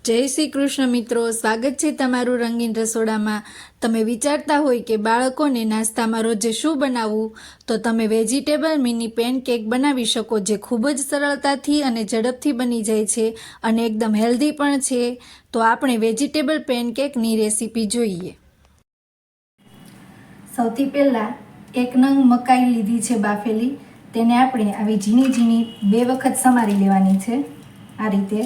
જય શ્રી કૃષ્ણ મિત્રો, સ્વાગત છે તમારું રંગીન રસોડામાં। તમે વિચારતા હોય કે બાળકોને નાસ્તામાં રોજે શું બનાવવું, તો તમે વેજીટેબલ મિની પેનકેક બનાવી શકો, જે ખૂબ જ સરળતાથી અને ઝડપથી બની જાય છે અને એકદમ હેલ્ધી પણ છે। તો આપણે વેજીટેબલ પેનકેકની રેસીપી જોઈએ। સૌથી પહેલાં 1 નંગ મકાઈ લીધી છે બાફેલી, તેને આપણે આવી ઝીણી ઝીણી 2 વખત સમારી લેવાની છે। આ રીતે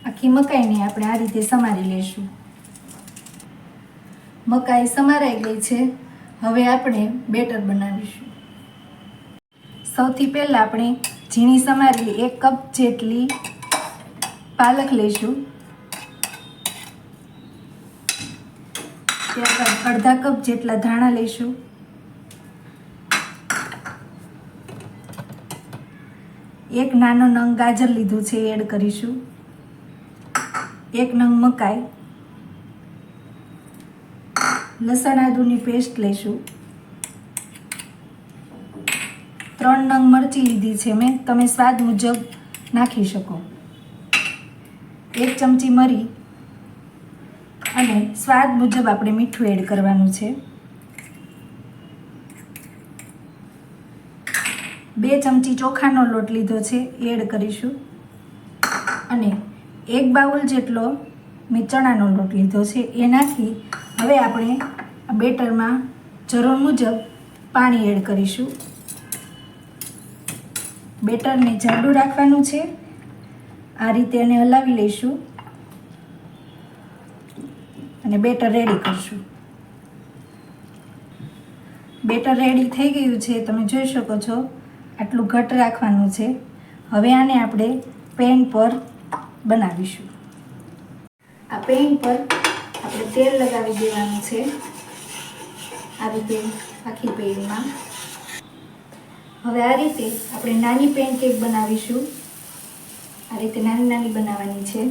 આખી મકાઈને આપણે આ રીતે સમારી લેશું। મકાઈ સમારાઈ ગઈ છે, હવે આપણે બેટર બનાવીશું। સૌથી પહેલાં આપણે ઝીણી સમારેલી 1 કપ જેટલી પાલક લઈશું, ત્યારબાદ અડધા કપ જેટલા ધાણા લઈશું, 1 નાનો નંગ ગાજર લીધું છે એડ કરીશું, 1 નંગ મકાઈ, લસણ આદુની પેસ્ટ લઈશું, 3 નંગ મરચી લીધી છે મેં, તમે સ્વાદ મુજબ નાખી શકો, 1 ચમચી મરી અને સ્વાદ મુજબ આપણે મીઠું એડ કરવાનું છે, 2 ચમચી ચોખાનો લોટ લીધો છે એડ કરીશું અને 1 બાઉલ જેટલો મેં ચણાનો લોટ લીધો છે એ નાખી હવે આપણે આ બેટરમાં જરૂર મુજબ પાણી એડ કરીશું। બેટરને જાડું રાખવાનું છે, આ રીતે એને હલાવી લઈશું અને બેટર રેડી કરશું। બેટર રેડી થઈ ગયું છે, તમે જોઈ શકો છો, આટલું ઘટ રાખવાનું છે। હવે આને આપણે પેન પર બનાવીશું। આ પેન પર આપણે તેલ લગાવી દેવાનું છે, આ રીતે આખી પેનમાં। હવે આ રીતે આપણે નાની પેનકેક બનાવીશું, આ રીતે નાની નાની બનાવવાની છે,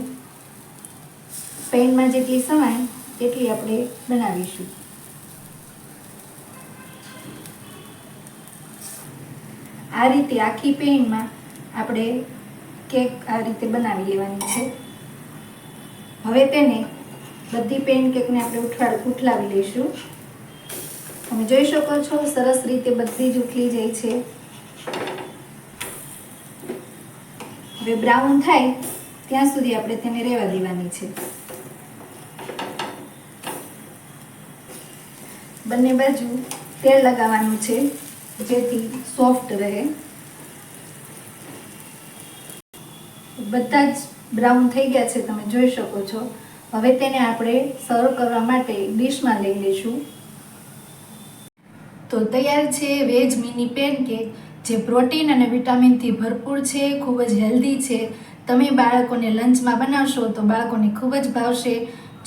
પેનમાં જેટલી સમાય એટલી આપણે બનાવીશું। આ રીતે આખી પેનમાં આપણે કેક આ રીતે બનાવી લેવાની છે। હવે તેને બધી પેનકેકને આપણે ઉઠલાવી લઈશું। તમે જોઈ શકો છો, સરસ રીતે બધી જ ઉઠલી જાય છે। હવે બ્રાઉન થાય ત્યાં સુધી આપણે તેને રહેવા દેવાની છે। બંને બાજુ તેલ લગાવવાનું છે જેથી સોફ્ટ રહે। બધા જ બ્રાઉન થઈ ગયા છે, તમે જોઈ શકો છો। હવે તેને આપણે સર્વ કરવા માટે ડીશમાં લઈ લઈશું। તો તૈયાર છે વેજ મિની પેનકેક, જે પ્રોટીન અને વિટામિનથી ભરપૂર છે, ખૂબ જ હેલ્ધી છે। તમે બાળકોને લંચમાં બનાવશો તો બાળકોને ખૂબ જ ભાવશે।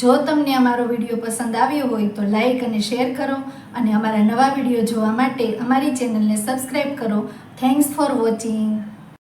જો તમને અમારો વિડીયો પસંદ આવ્યો હોય તો લાઈક અને શેર કરો અને અમારા નવા વિડીયો જોવા માટે અમારી ચેનલને સબસ્ક્રાઈબ કરો। Thanks for watching.